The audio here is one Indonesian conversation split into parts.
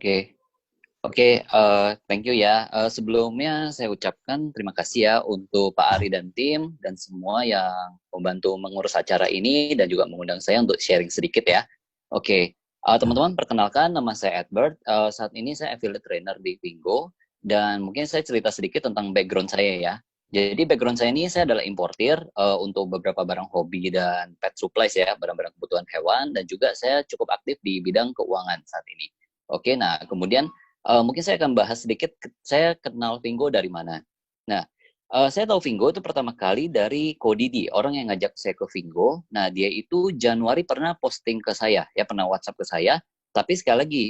Oke, oke, thank you ya. Sebelumnya saya ucapkan terima kasih ya untuk Pak Ari dan tim dan semua yang membantu mengurus acara ini dan juga mengundang saya untuk sharing sedikit ya. Oke, teman-teman perkenalkan nama saya Edward. Saat ini saya affiliate trainer di Pingo dan mungkin saya cerita sedikit tentang background saya ya. Jadi background saya ini saya adalah importir untuk beberapa barang hobi dan pet supplies ya, barang-barang kebutuhan hewan dan juga saya cukup aktif di bidang keuangan saat ini. Oke, nah kemudian mungkin saya akan bahas sedikit, saya kenal Vingo dari mana. Nah, saya tahu Vingo itu pertama kali dari Kodidi, orang yang ngajak saya ke Vingo. Nah, dia itu Januari pernah posting ke saya, ya pernah WhatsApp ke saya. Tapi sekali lagi,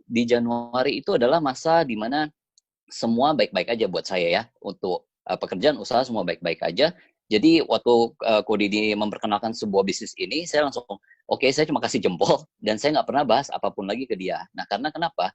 di Januari itu adalah masa di mana semua baik-baik aja buat saya ya. Untuk pekerjaan, usaha, semua baik-baik aja. Jadi waktu Kodidi memperkenalkan sebuah bisnis ini, saya langsung, oke, saya cuma kasih jempol, dan saya nggak pernah bahas apapun lagi ke dia. Nah, karena kenapa?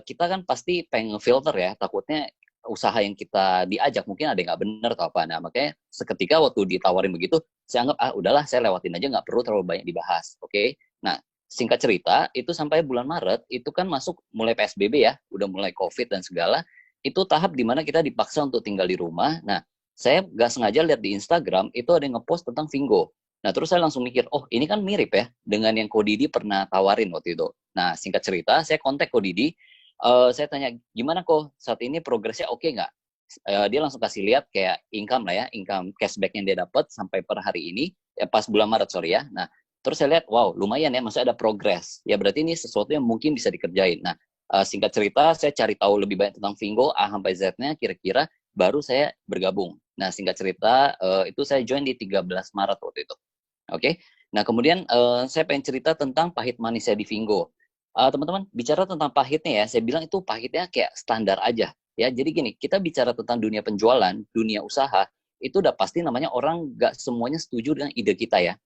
Kita kan pasti pengen filter ya, takutnya usaha yang kita diajak mungkin ada yang nggak benar atau apa. Nah, makanya seketika waktu ditawarin begitu, saya anggap, udahlah saya lewatin aja, nggak perlu terlalu banyak dibahas. Oke, nah singkat cerita, itu sampai bulan Maret, itu kan masuk mulai PSBB ya, udah mulai COVID dan segala, itu tahap dimana kita dipaksa untuk tinggal di rumah. Nah, saya nggak sengaja lihat di Instagram, itu ada yang ngepost tentang Vingo. Nah, terus saya langsung mikir, oh ini kan mirip ya, dengan yang Kodidi pernah tawarin waktu itu. Nah, singkat cerita, saya kontak Kodidi, saya tanya, gimana kok saat ini progresnya oke nggak? Dia langsung kasih lihat kayak income lah ya, income cashback yang dia dapat sampai per hari ini, ya pas bulan Maret sorry ya. Nah, terus saya lihat, wow lumayan ya, maksudnya ada progres. Ya berarti ini sesuatu yang mungkin bisa dikerjain. Nah, singkat cerita, saya cari tahu lebih banyak tentang Vingo, A sampai Z-nya kira-kira, baru saya bergabung. Nah, singkat cerita, itu saya join di 13 Maret waktu itu. Oke, nah kemudian saya pengen cerita tentang pahit manisnya di Vingo. Teman-teman, bicara tentang pahitnya ya, saya bilang itu pahitnya kayak standar aja. Ya, jadi gini, kita bicara tentang dunia penjualan, dunia usaha, itu udah pasti namanya orang nggak semuanya setuju dengan ide kita ya.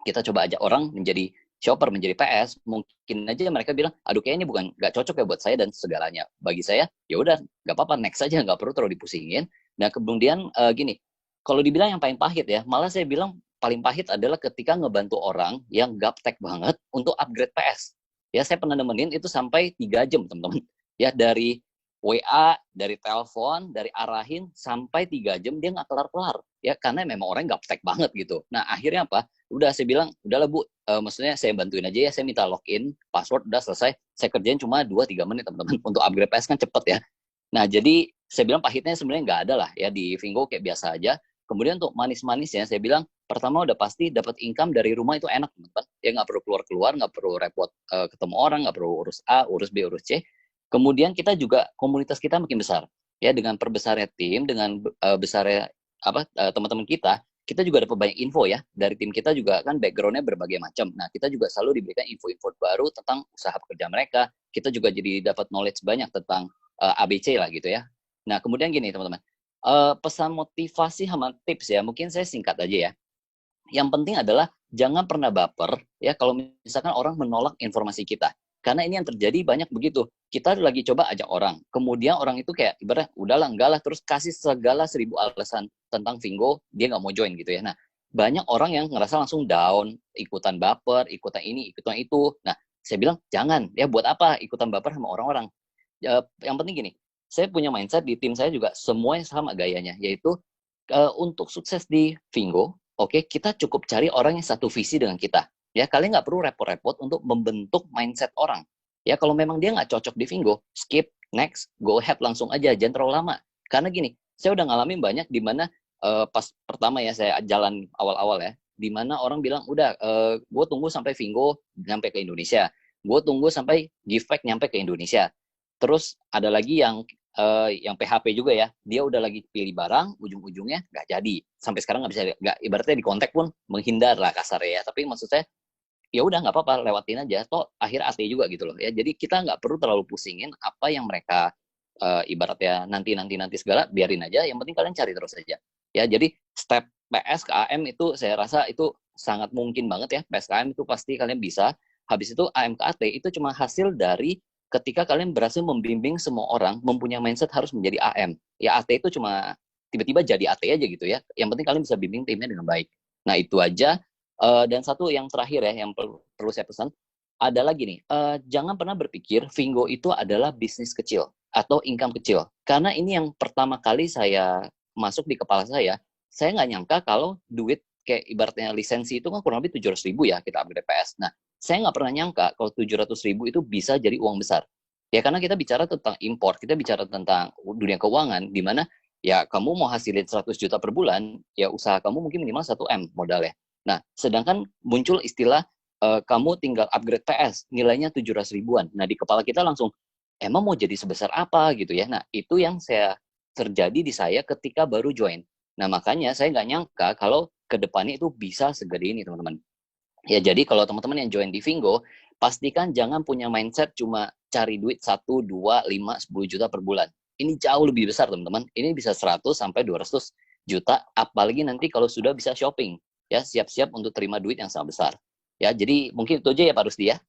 Kita coba ajak orang menjadi shopper, menjadi PS, mungkin aja mereka bilang, aduh kayaknya ini bukan nggak cocok ya buat saya dan segalanya. Bagi saya, ya udah nggak apa-apa, next aja, nggak perlu terlalu dipusingin. Nah kemudian gini, kalau dibilang yang paling pahit ya, malah saya bilang paling pahit adalah ketika ngebantu orang yang gaptek banget untuk upgrade PS. Ya saya pernah nemenin itu sampai 3 jam teman-teman. Ya dari WA, dari telepon, dari arahin sampai 3 jam dia nggak kelar-kelar. Ya karena memang orang gaptek banget gitu. Nah akhirnya apa? Udah saya bilang, udahlah Bu, maksudnya saya bantuin aja ya, saya minta login, password, udah selesai. Saya kerjain cuma 2-3 menit teman-teman. Untuk upgrade PS kan cepet ya. Nah, jadi saya bilang pahitnya sebenarnya nggak ada lah ya di Vingo kayak biasa aja. Kemudian untuk manis-manisnya saya bilang pertama udah pasti dapat income dari rumah itu enak teman-teman. Ya nggak perlu keluar-keluar, nggak perlu repot ketemu orang, nggak perlu urus A, urus B, urus C. Kemudian kita juga komunitas kita makin besar. Ya dengan perbesarnya tim, dengan besarnya teman-teman kita juga dapat banyak info ya. Dari tim kita juga kan backgroundnya berbagai macam. Nah, kita juga selalu diberikan info-info baru tentang usaha pekerja mereka. Kita juga jadi dapat knowledge banyak tentang ABC lah gitu ya. Nah, kemudian gini teman-teman, pesan motivasi sama tips ya, mungkin saya singkat aja ya. Yang penting adalah jangan pernah baper ya kalau misalkan orang menolak informasi kita. Karena ini yang terjadi banyak begitu. Kita lagi coba ajak orang, kemudian orang itu kayak ibarat udahlah enggak lah, terus kasih segala 1.000 alasan tentang Vingo, dia nggak mau join gitu ya. Nah, banyak orang yang ngerasa langsung down, ikutan baper, ikutan ini, ikutan itu. Nah, saya bilang jangan ya, buat apa ikutan baper sama orang-orang. Yang penting gini, saya punya mindset di tim saya juga semuanya sama gayanya, yaitu untuk sukses di Vingo, oke, kita cukup cari orang yang satu visi dengan kita. Ya, kalian nggak perlu repot-repot untuk membentuk mindset orang. Ya, kalau memang dia nggak cocok di Vingo, skip, next, go ahead langsung aja, jangan terlalu lama. Karena gini, saya udah ngalamin banyak di mana pas pertama ya saya jalan awal-awal ya, di mana orang bilang, udah, gue tunggu sampai Vingo nyampe ke Indonesia. Gue tunggu sampai Giveback nyampe ke Indonesia. Terus ada lagi yang PHP juga ya, dia udah lagi pilih barang, ujung-ujungnya nggak jadi. Sampai sekarang nggak bisa, nggak, ibaratnya di kontak pun menghindar lah kasar ya. Tapi maksud saya, ya udah nggak apa-apa, lewatin aja. Toh akhir AT juga gitu loh ya. Jadi kita nggak perlu terlalu pusingin apa yang mereka ibaratnya nanti segala, biarin aja. Yang penting kalian cari terus aja. Ya, jadi step PS ke AM itu saya rasa itu sangat mungkin banget ya. PS ke AM itu pasti kalian bisa. Habis itu AM ke AT itu cuma hasil dari ketika kalian berhasil membimbing semua orang mempunyai mindset harus menjadi AM. Ya AT itu cuma tiba-tiba jadi AT aja gitu ya. Yang penting kalian bisa bimbing timnya dengan baik. Nah itu aja. Dan satu yang terakhir ya, yang perlu saya pesan, ada lagi nih, jangan pernah berpikir Vingo itu adalah bisnis kecil atau income kecil. Karena ini yang pertama kali saya masuk di kepala saya nggak nyangka kalau duit kayak ibaratnya lisensi itu kan kurang lebih 700.000 ya kita upgrade PS. Nah, saya nggak pernah nyangka kalau 700.000 itu bisa jadi uang besar. Ya karena kita bicara tentang import, kita bicara tentang dunia keuangan, di mana ya kamu mau hasilin 100 juta per bulan, ya usaha kamu mungkin minimal 1 M modalnya. Nah, sedangkan muncul istilah kamu tinggal upgrade PS, nilainya 700 ribuan. Nah, di kepala kita langsung, emang mau jadi sebesar apa gitu ya. Nah, itu yang saya terjadi di saya ketika baru join. Nah, makanya saya nggak nyangka kalau ke depannya itu bisa segede ini, teman-teman. Ya, jadi kalau teman-teman yang join di Vingo, pastikan jangan punya mindset cuma cari duit 1, 2, 5, 10 juta per bulan. Ini jauh lebih besar, teman-teman. Ini bisa 100 sampai 200 juta, apalagi nanti kalau sudah bisa shopping. Ya, siap-siap untuk terima duit yang sangat besar. Ya, jadi mungkin itu aja ya Pak Rusdi ya.